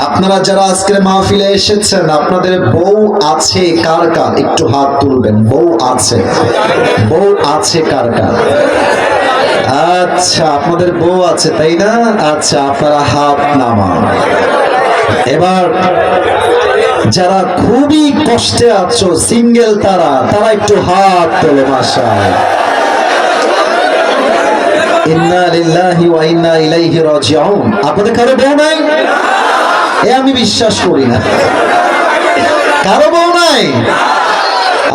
আপনারা যারা আজকের মাহফিলে এসেছেন আপনাদের বউ আছে কার কার? একটু হাত তুলবেন। বউ আছে কার কার? আচ্ছা, আপনাদের বউ আছে তাই না? আচ্ছা, আপনারা হাত নামান। এবার যারা খুবই কষ্টে আছো, সিঙ্গেল, তারা একটু হাত তোলো। মাশাআল্লাহ। ইন্না লিল্লাহি ওয়া ইন্না ইলাইহি রাজিউন। আপনাদের কারো বউ নাই? আমি বিশ্বাস করি না। কারো বউ নাই?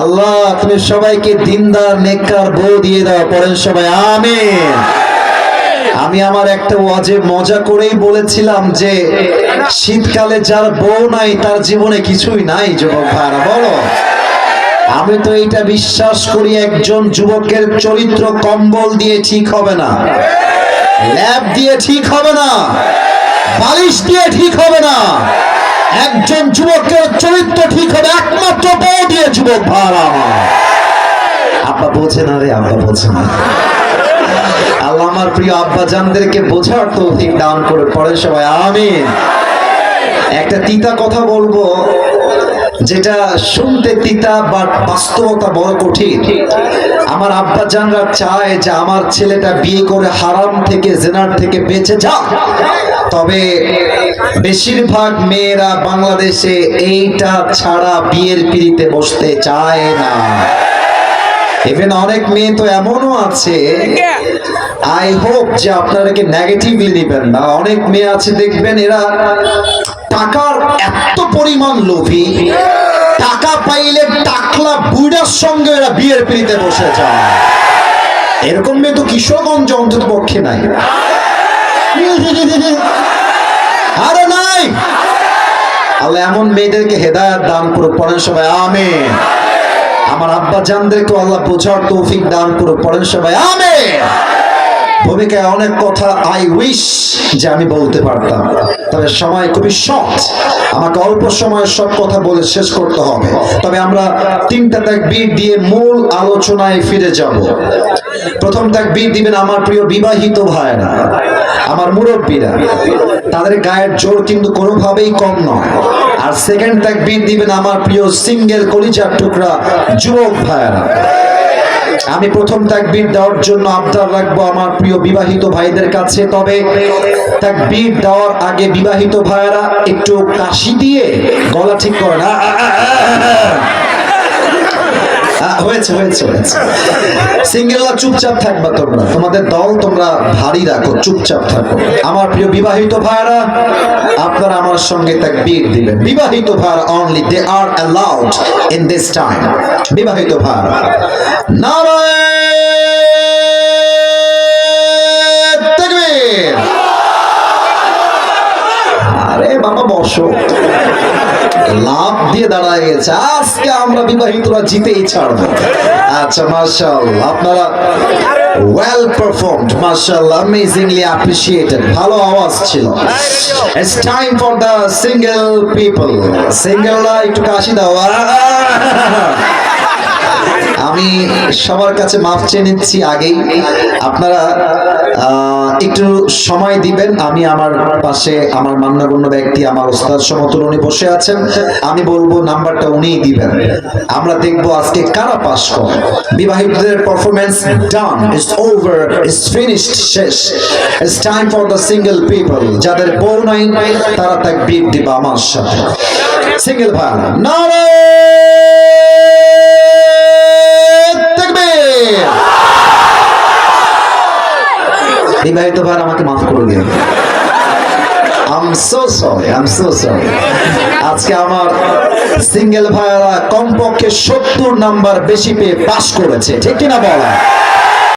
আল্লাহ তুমি সবাইকে দিনদার নেককার বউ দিয়ে দাও। পড়েন সবাই আমিন। আমি আমার একটা ওয়াজে মজা করেই বলেছিলাম যে শীতকালে যার বউ নাই তার জীবনে কিছুই নাই। যুবক ভাইরা বলো, আমি তো এইটা বিশ্বাস করি একজন যুবকের চরিত্র কম্বল দিয়ে ঠিক হবে না, ল্যাপ দিয়ে ঠিক হবে না, বালিশ দিয়ে ঠিক হবে না। একজন যুবকের চরিত্র ঠিক হবে একমাত্র বউ দিয়ে। যুবক ভাইরা, আব্বা বোঝে না রে, আব্বা বোঝে না। আল্লাহ আমার প্রিয় আব্বা জানদেরকে বোঝার তৌফিক দান করে। পড়ে সবাই আমিন। একটা তিতা কথা বলবো, যেটা শুনতে তিতা বাট বাস্তবতা বড় কঠিন। আমার আব্বা জানরা চায় যে আমার ছেলেটা বিয়ে করে হারাম থেকে, জিনার থেকে বেঁচে যাক। তবে বেশিরভাগ মেয়েরা বাংলাদেশে এইটা ছাড়া বিয়ের পিড়িতে বসতে চায় না। ইভেন অনেক মেয়ে তো এমনও আছে, আই হোপ যে আপনারা কি নেগেটিভলি নেবেন না। অনেক মেয়ে আছে দেখবেন এরা টাকার এত পরিমাণ লোভী, টাকা পাইলে টাকলা বুড়ার সঙ্গে এরা বিয়ের পিড়িতে বসে যায়। এরকম মেয়ে তো কিশোরগঞ্জ অন্তত পক্ষে নাই। আরে নাই। আল্লাহ এমন মেয়েদেরকে হেদায়েত দান করুক। পড়েন সবাই আমিন। আমার আব্বা জানদেরকে আল্লাহ বোঝার তৌফিক দান করুক। পড়েন সবাই আমিন। ভূমিকায় অনেক কথা আই উইশ যে আমি বলতে পারতাম, তবে সময় খুবই শর্ট, আমাকে অল্প সময়ে সব কথা বলে শেষ করতে হবে। তবে আমরা তিনটা তাকবীর দিয়ে মূল আলোচনায় ফিরে যাব। প্রথম তাকবীর দিবেন আমার প্রিয় বিবাহিত ভাইরা, আমার মুরব্বীরা, তাদের গায়ের জোর কিন্তু কোনোভাবেই কম নয়। আর সেকেন্ড তাকবীর দিবেন আমার প্রিয় সিঙ্গেল কলিজার টুকরা যুবক ভাইরা। আমি প্রথম তাকবীর দেওয়ার জন্য আবদার রাখবো আমার প্রিয় বিবাহিত ভাইদের কাছে। তবে তাকবীর দেওয়ার আগে বিবাহিত ভাইরা একটু কাশি দিয়ে গলা ঠিক করেন। হয়েছে হয়েছে হয়েছে। সিঙ্গেলরা চুপচাপ থাকবা, তোমরা তোমাদের দল তোমরা ভারী রাখো, চুপচাপ থাকো। আমার প্রিয় বিবাহিত ভাইরা, আপনারা আমার সঙ্গে তাকবীর দিবেন। বিবাহিত ভাইরা only, they are allowed in this time. বিবাহিত ভাইরা নারায়ে তাকবীর। আরে বাবা বসো, লাভ দিয়ে দাঁড়ায় গেছে। আজকে আমরা বিবাহিতরা জিতেই ছাড়বো। আচ্ছা, মাশাআল্লাহ, আপনারা ওয়েল পারফর্মড, মাশাআল্লাহ, অ্যামেজিংলি অ্যাপ্রিশিয়েটেড। ভালো আওয়াজ ছিল। It's time for the single people. সিঙ্গেলরা একটু কাশি দাও। আমি সবার কাছে মাফ চেয়ে নিচ্ছি আগেই। আপনারা একটু সময় দিবেন। আমি আমার পাশে আমার মান্যগণ্য ব্যক্তি, আমার ওস্তাদ সমতুল, উনি বসে আছেন। আমি বলবো নাম্বারটা উনিই দিবেন। আমরা দেখবো আজকে কারা পাস করে। বিবাহিতদের performance done, it's over, it's finished, শেষ। It's time for the single people. যাদের বউ নাই তারা তাকবীর দিবা আমার সাথে। সিঙ্গেল ভাই নারায়ে তাকবীর। বিবাহিত ভাই আমাকে মাফ করে দিন। I'm so sorry. আজকে আমার সিঙ্গেল ভাইরা কমপক্ষে 70 নাম্বার বেশি পেয়ে পাস করেছে, ঠিক কিনা বলা?